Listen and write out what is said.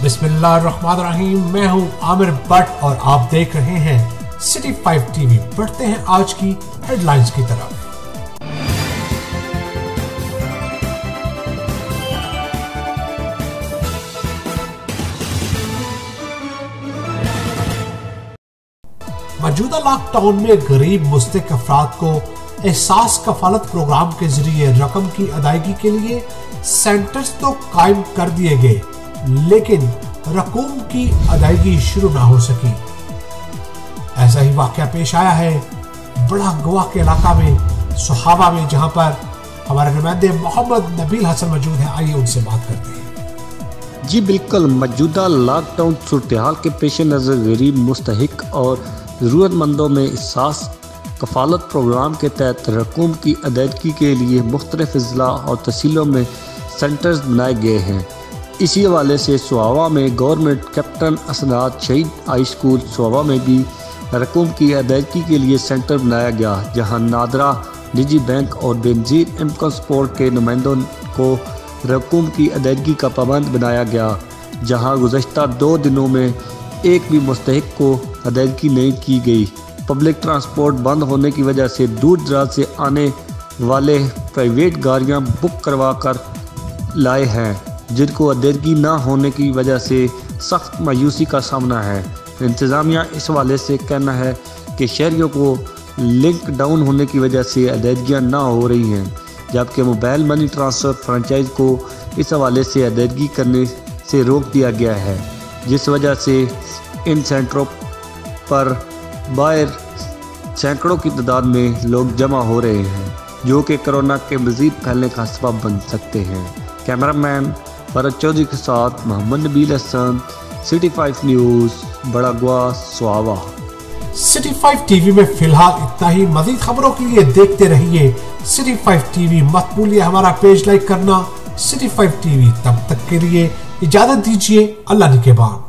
बिस्मिल्लाहिर्रहमानिर्रहीम। मैं हूं आमिर बट और आप देख रहे हैं सिटी 5 टीवी। बढ़ते हैं आज की हेडलाइंस की तरफ। मौजूदा लॉकडाउन में गरीब मुस्तहिक अफराद को एहसास कफालत प्रोग्राम के जरिए रकम की अदायगी के लिए सेंटर्स तो कायम कर दिए गए, लेकिन रकूम की अदायगी शुरू ना हो सकी। ऐसा ही वाकया पेश आया है बड़ा गोवा के इलाका में सुहावा में, जहां पर हमारे नुमाइंदे मोहम्मद नबील हसन मौजूद हैं। आइए उनसे बात करते हैं। जी बिल्कुल, मौजूदा लॉकडाउन सूरत-ए-हाल के पेश नज़र गरीब मुस्तहिक और ज़रूरतमंदों में एहसास कफालत प्रोग्राम के तहत रकूम की अदायगी के लिए मुख्तलिफ अजला और तहसीलों में सेंटर्स बनाए गए हैं। इसी हवाले से सुहावा में गवर्नमेंट कैप्टन असनाद शहीद हाई स्कूल सुहावा में भी रकूम की अदायगी के लिए सेंटर बनाया गया, जहां नादरा निजी बैंक और बेनज़ीर इनकम सपोर्ट के नुमाइंदों को रकूम की अदायगी का पाबंद बनाया गया, जहां गुज़श्ता 2 दिनों में एक भी मुस्तहिक को अदायगी नहीं की गई। पब्लिक ट्रांसपोर्ट बंद होने की वजह से दूर दराज से आने वाले प्राइवेट गाड़ियां बुक करवा कर लाए हैं, जिनको अदायगी ना होने की वजह से सख्त मायूसी का सामना है। इंतज़ामिया इस हवाले से कहना है कि शहरियों को लिंक डाउन होने की वजह से अदायगियाँ ना हो रही हैं, जबकि मोबाइल मनी ट्रांसफ़र फ्रेंचाइज को इस हवाले से अदायगी करने से रोक दिया गया है, जिस वजह से इन सेंटरों पर बाहर सैकड़ों की तादाद में लोग जमा हो रहे हैं, जो कि कोरोना के मज़ीद फैलने का सबब बन सकते हैं। कैमरामैन फरद चौधरी के साथ मोहम्मद नबील हसन, सिटी 5 न्यूज़, बड़ा गोवा, सुहावा। सिटी 5 टीवी में फिलहाल इतना ही। मज़ीद खबरों के लिए देखते रहिए सिटी 5 टीवी। मत भूलिए हमारा पेज लाइक करना, सिटी 5 टीवी। तब तक के लिए इजाज़त दीजिए। अल्लाह निगहबान।